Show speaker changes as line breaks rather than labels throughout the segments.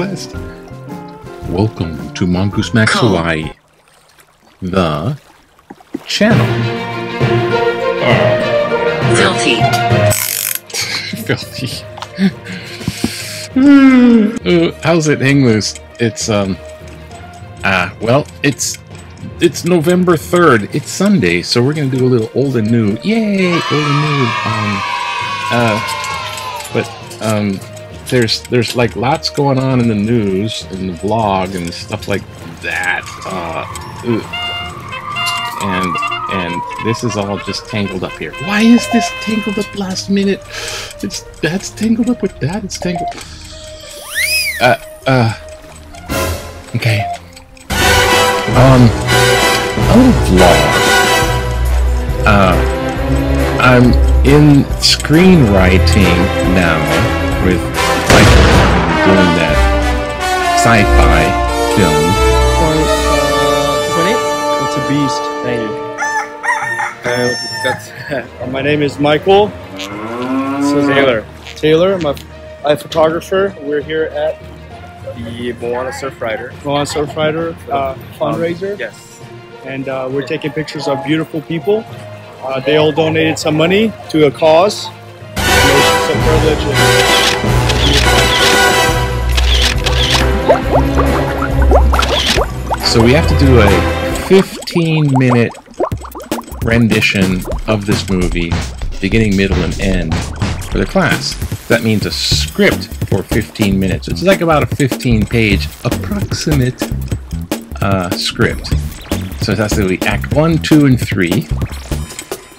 request. Welcome to Mongoose Max Hawaii, the channel.
Filthy.
Filthy. How's it hang loose? It's well, it's November 3rd. It's Sunday, so we're gonna do a little old and new. Yay, old and new. There's like lots going on in the news and the vlog and stuff like that. And this is all just tangled up here. Why is this tangled up last minute? That's tangled up with that. It's tangled. Okay. Vlog. I'm in screenwriting now with Michael, doing that sci-fi film.
It's a beast. Thank you. My name is Michael. This is Taylor. I'm a photographer. We're here at
the Moana Surfrider
fundraiser.
Yes.
And we're taking pictures of beautiful people. They all donated some money to a cause. It's a privilege.
So we have to do a 15-minute rendition of this movie, beginning, middle, and end, for the class. That means a script for 15 minutes. It's like about a 15-page approximate script. So that's going to be Act 1, 2, and 3.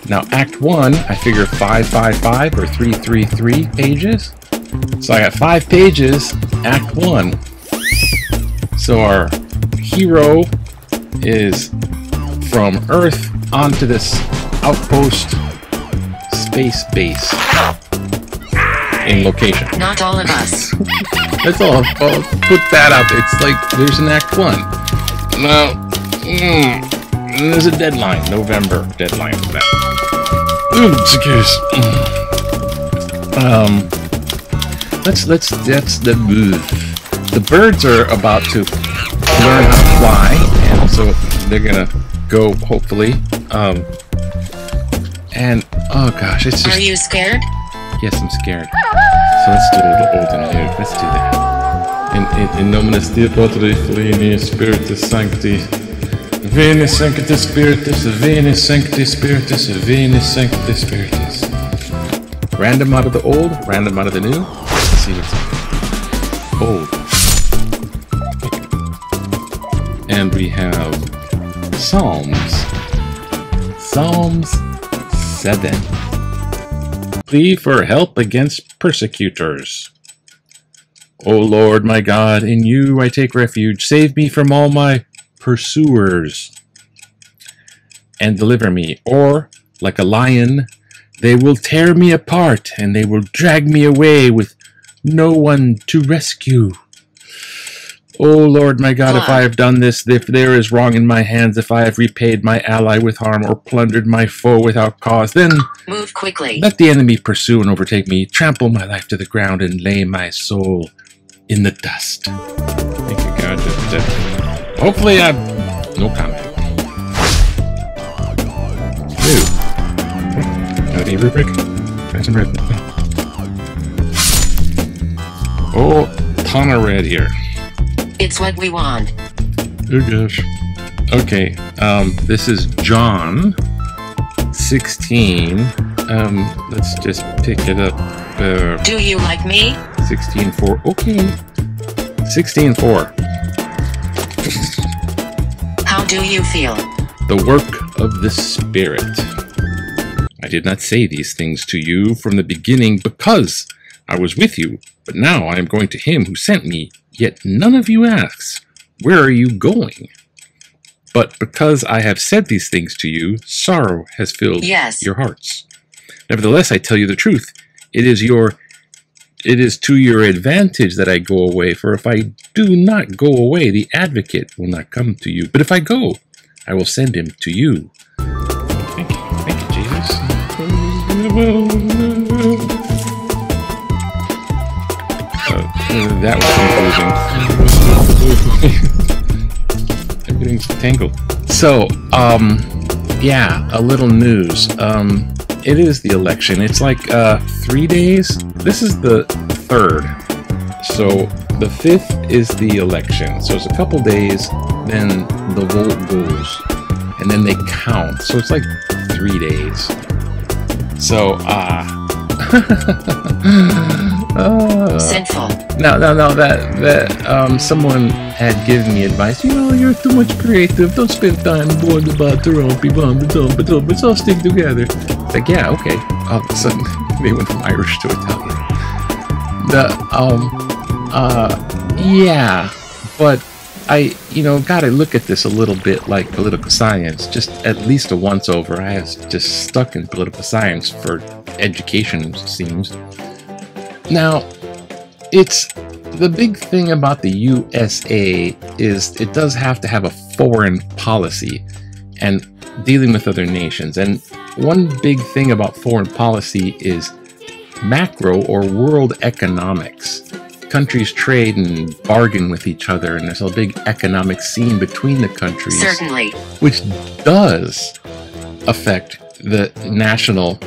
Now, Act 1, I figure 5, 5, 5, or 3, 3, 3 pages. So I got 5 pages, Act 1. So our hero is from Earth onto this outpost space base in location.
Not all of us.
That's all. I'll put that out there. It's like there's an Act 1. Now, there's a deadline. November deadline for that. That's the the birds are about to learn how to fly, and so they're gonna go hopefully. And oh gosh, it's just.
Are you scared?
Yes, I'm scared. So let's do a little old and new. Let's do that. In nomine Dei Patri Filii Spiritus Sancti. Veni Sancti Spiritus, Veni Sancti Spiritus, Veni Sancti Spiritus. Random out of the old, random out of the new. Let's see what's old. And we have Psalms 7. Plea for help against persecutors. O Lord my God, in you I take refuge. Save me from all my pursuers and deliver me, or like a lion they will tear me apart and they will drag me away with no one to rescue. O Lord my God, if I have done this, if there is wrong in my hands, if I have repaid my ally with harm or plundered my foe without cause, then
move quickly.
Let the enemy pursue and overtake me, trample my life to the ground and lay my soul in the dust. Thank you, God. Hopefully no comment. Ew. Got any rubric? Got some red. Oh, ton of red here.
It's what we want.
Oh gosh. Okay, this is John 16. Let's just pick it up.
Do you like me?
16:4. Okay. 16:4.
How do you feel?
The work of the Spirit. I did not say these things to you from the beginning because I was with you, but now I am going to him who sent me, yet none of you asks, where are you going? But because I have said these things to you, sorrow has filled your hearts. Nevertheless, I tell you the truth. It is to your advantage that I go away, for if I do not go away, the advocate will not come to you. But if I go, I will send him to you. Thank you, Jesus. that was confusing. I'm getting tangled. So, yeah, a little news. It is the election. It's like 3 days. This is the 3rd. So the 5th is the election. So it's a couple days, then the vote goes, and then they count. So it's like 3 days. So,
Sinful.
No, that someone had given me advice. You know, you're too much creative. Don't spend time worrying about but let's all stick together. It's like, yeah, okay. All of a sudden, they went from Irish to Italian. Yeah, but I, gotta look at this a little bit like political science. Just at least a once over. I was just stuck in political science for education, it seems. Now, it's the big thing about the USA is it does have to have a foreign policy and dealing with other nations. And one big thing about foreign policy is macro or world economics. Countries trade and bargain with each other, and there's a big economic scene between the countries.
Certainly.
Which does affect the national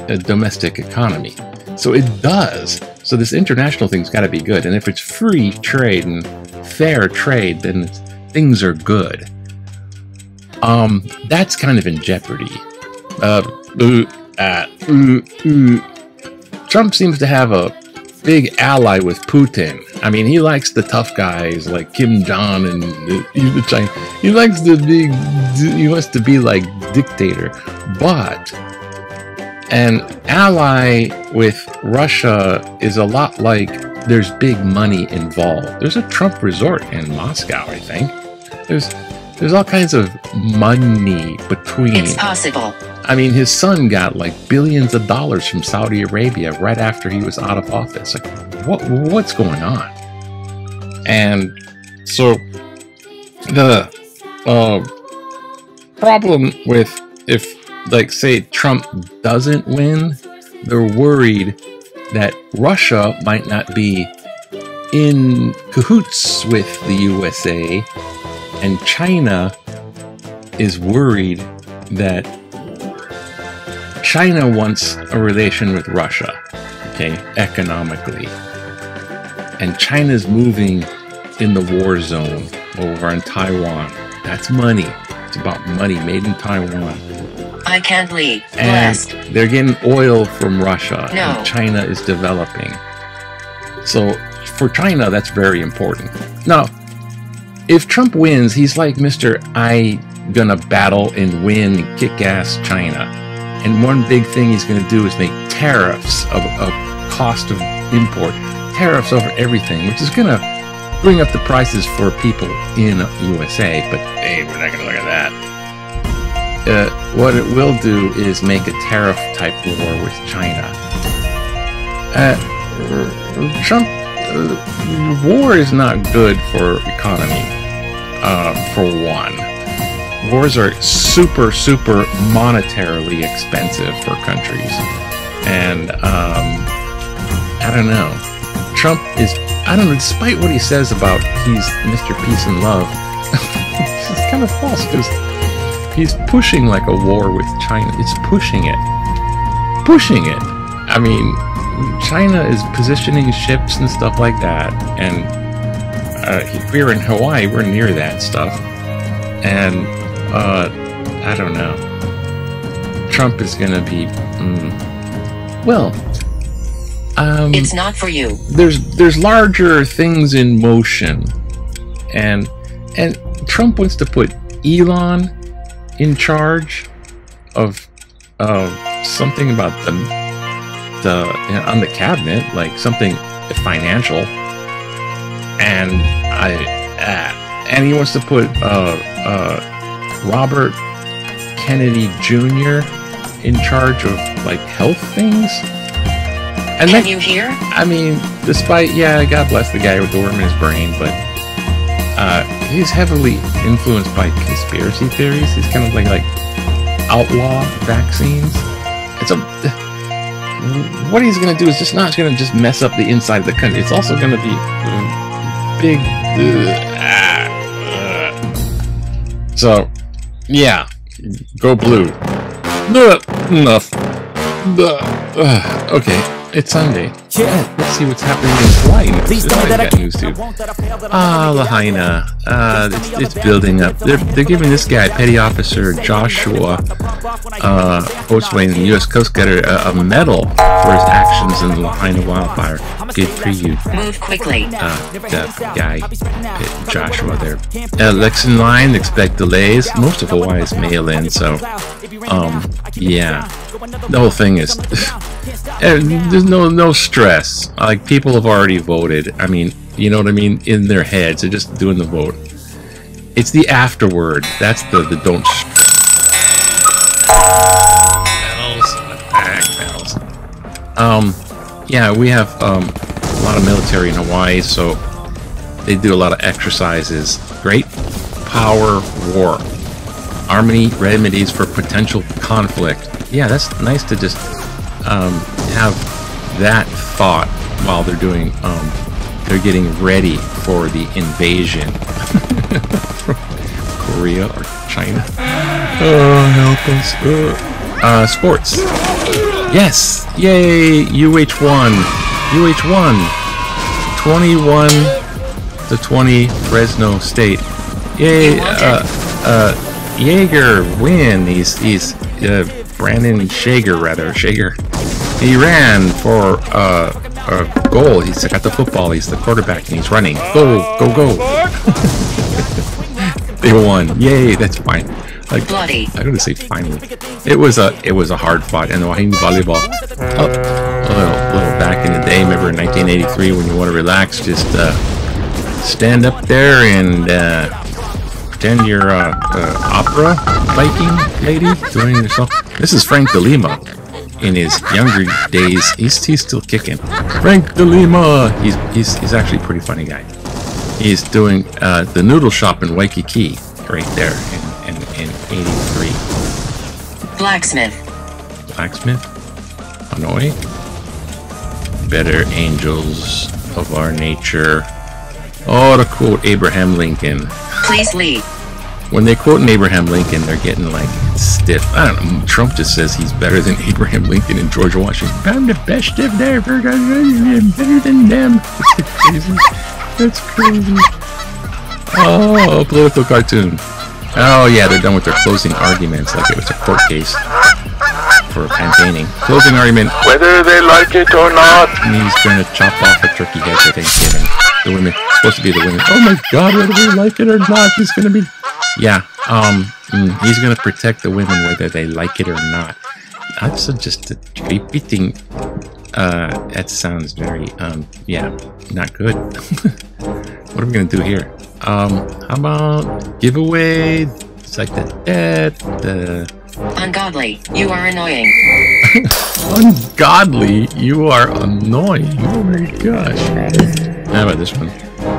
domestic economy. So it does. So this international thing's got to be good. And if it's free trade and fair trade, then things are good. That's kind of in jeopardy. Trump seems to have a big ally with Putin. I mean, he likes the tough guys like Kim Jong and China. He likes the big. He wants to be like dictator, but an ally with Russia is a lot like there's big money involved. There's a Trump resort in Moscow, I think. There's all kinds of money between.
It's possible.
I mean, his son got like billions of dollars from Saudi Arabia right after he was out of office. Like, what's going on? And so the problem with if, like, say Trump doesn't win, they're worried that Russia might not be in cahoots with the USA, and China is worried that China wants a relation with Russia, okay, economically. And China's moving in the war zone over in Taiwan. That's money. It's about money made in Taiwan.
I can't leave.
And
Blessed.
they're getting oil from Russia.
No.
And China is developing. So for China, that's very important. Now, if Trump wins, he's like Mr. I gonna battle and win and kick ass China. And one big thing he's going to do is make tariffs of cost of import, tariffs over everything, which is going to bring up the prices for people in USA. But hey, we're not going to look at that. What it will do is make a tariff-type war with China. Trump, war is not good for economy, for one. Wars are super, super monetarily expensive for countries. And, I don't know. Trump is, I don't know, despite what he says about he's Mr. Peace and Love, it's kind of false, because he's pushing like a war with China. It's pushing it. Pushing it. I mean, China is positioning ships and stuff like that. And we're in Hawaii, we're near that stuff. And I don't know. Trump is gonna be,
it's not for you.
There's larger things in motion, and Trump wants to put Elon in charge of something about on the cabinet, like something financial, and he wants to put Robert Kennedy Jr. in charge of like health things. And
Can you hear?
I mean, despite, God bless the guy with the worm in his brain, but he's heavily influenced by conspiracy theories. He's kind of like outlaw vaccines. what he's going to do is just not going to just mess up the inside of the country. It's also going to be big. So, yeah, go blue. Enough. Okay, it's Sunday. Yeah, let's see what's happening in Hawaii. Please don't got news too. Lahaina. It's building up. They're giving this guy, Petty Officer Joshua Boatswain, the U.S. Coast Guard, a medal for his actions in the Lahaina wildfire. Good preview.
Move quickly.
The guy, Joshua there. Election line, expect delays. Most of Hawaii is mail-in, so yeah. The whole thing is there's no stress. Like, people have already voted. I mean, you know what I mean? In their heads, they're just doing the vote. It's the afterward. That's the don't. Bells. Yeah, we have a lot of military in Hawaii, so they do a lot of exercises. Great Power War. Harmony remedies for potential conflict. Yeah, that's nice to just have that thought while they're doing they're getting ready for the invasion from Korea or China. Oh, help us. Sports. Yes, yay, UH1 21-20 Fresno State. Yay. Jaeger win. He's Brandon Shager. He ran for a goal. He's got the football. He's the quarterback and he's running. Go. They won. Yay, that's fine. Like,
Bloody.
I'm gonna say finally. It was a hard fought, and the Wahine volleyball. A little back in the day, remember in 1983 when you want to relax, just stand up there and pretend you're opera Viking lady doing yourself. This is Frank DeLima. In his younger days, he's still kicking. Frank DeLima. He's actually a pretty funny guy. He's doing the noodle shop in Waikiki right there in 83.
Blacksmith.
Hanoi. Better angels of our nature. Oh, to quote Abraham Lincoln.
Please leave.
When they quote Abraham Lincoln, they're getting like stiff. I don't know. Trump just says he's better than Abraham Lincoln and George Washington. I'm the best of there. Better than them. That's crazy. Oh, political cartoon. Oh yeah, they're done with their closing arguments like it was a court case for campaigning. Closing argument, whether they like it or not. And he's gonna chop off a turkey head for Thanksgiving. The women, supposed to be the women. Oh my God, whether they like it or not, he's gonna be. Yeah, he's gonna protect the women whether they like it or not. That's just a creepy thing. That sounds very, yeah, not good. What are we gonna do here? How about giveaway? It's like the
Ungodly. You are annoying.
Ungodly. You are annoying. Oh my gosh. How about this one?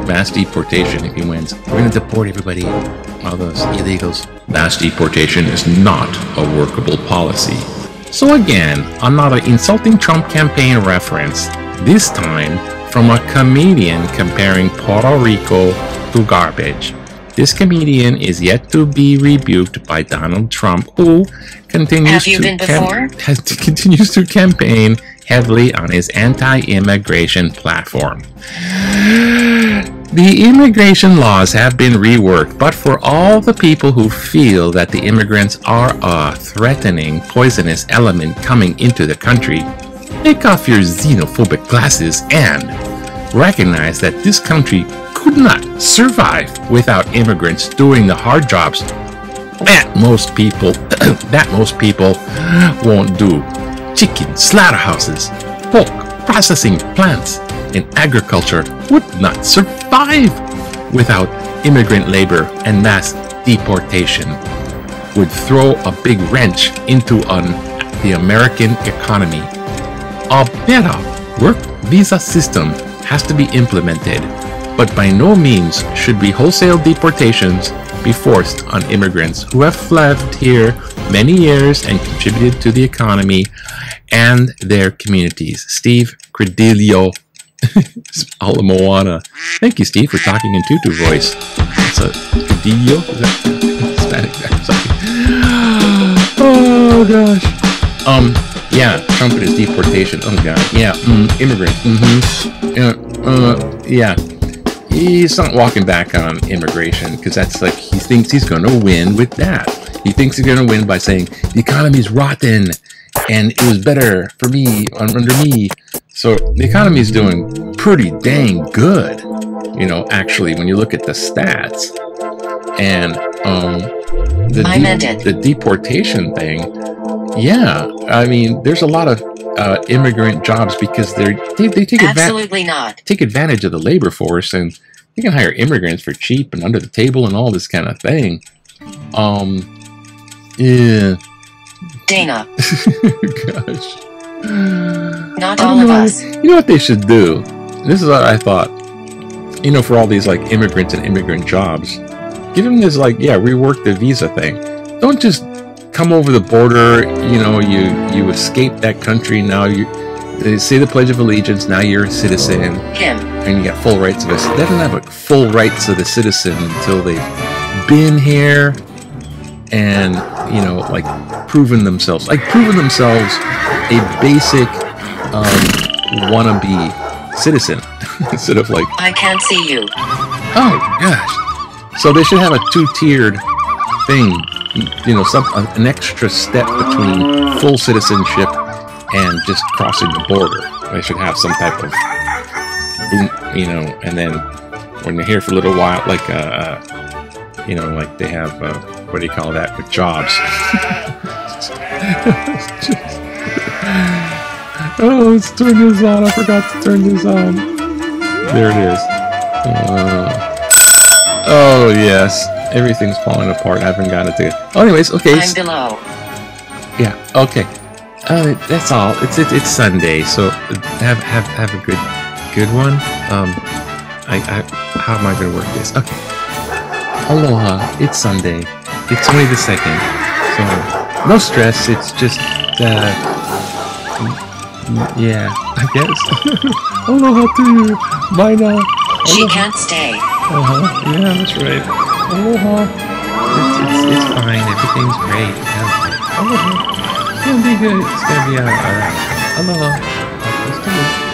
Mass deportation if he wins. We're gonna deport everybody. All those illegals. Mass deportation is not a workable policy. So again, another insulting Trump campaign reference. This time from a comedian comparing Puerto Rico to garbage. This comedian is yet to be rebuked by Donald Trump, who continues to campaign heavily on his anti-immigration platform. The immigration laws have been reworked, but for all the people who feel that the immigrants are a threatening, poisonous element coming into the country, take off your xenophobic glasses and recognize that this country could not survive without immigrants doing the hard jobs that most people won't do. Chicken slaughterhouses, pork processing plants, and agriculture would not survive without immigrant labor, and mass deportation would throw a big wrench into the American economy. A better work visa system has to be implemented, but by no means should be wholesale deportations be forced on immigrants who have lived here many years and contributed to the economy and their communities. Steve Credilio, Ala Moana. Thank you, Steve, for talking in Tutu voice. So, Credilio? Is that Hispanic? Sorry. Oh, gosh. Yeah, Trump and his deportation. Oh, God. Yeah, immigrants. Yeah. He's not walking back on immigration because that's like he thinks he's going to win with that. He thinks he's going to win by saying the economy's rotten and it was better for me under me. So the economy's doing pretty dang good, you know, actually, when you look at the stats. And the deportation thing, yeah, I mean, there's a lot of immigrant jobs because they take take advantage of the labor force, and you can hire immigrants for cheap and under the table and all this kind of thing. Yeah.
Dana.
Gosh.
Not all of us.
You know what they should do? This is what I thought. You know, for all these like immigrants and immigrant jobs, give them this like, yeah, rework the visa thing. Don't just come over the border, you know, you escape that country, now they say the Pledge of Allegiance, now you're a citizen. And you got full rights of a citizen. They don't have like full rights of the citizen until they've been here and, you know, like proven themselves a basic wannabe citizen instead of like,
I can't see you.
Oh gosh. So they should have a two-tiered thing, you know, an extra step between full citizenship and just crossing the border. They should have some type of, you know, and then when they're here for a little while, like, you know, like they have, what do you call that, with jobs? Oh, let's turn this on. I forgot to turn this on. There it is. Oh, yes. Everything's falling apart. I haven't got it to... Oh, anyways, okay.
I'm below.
Yeah, okay. That's all. It's Sunday, so have a good one. How am I going to work this? Okay. Aloha. It's Sunday. It's only the 2nd. So, no stress. It's just, yeah, I guess. Aloha to you. Bye now.
She can't stay.
Yeah, that's right. Aloha. It's fine. Everything's great. Aloha. It's gonna be good. It's gonna be alright. Aloha. Let's do it.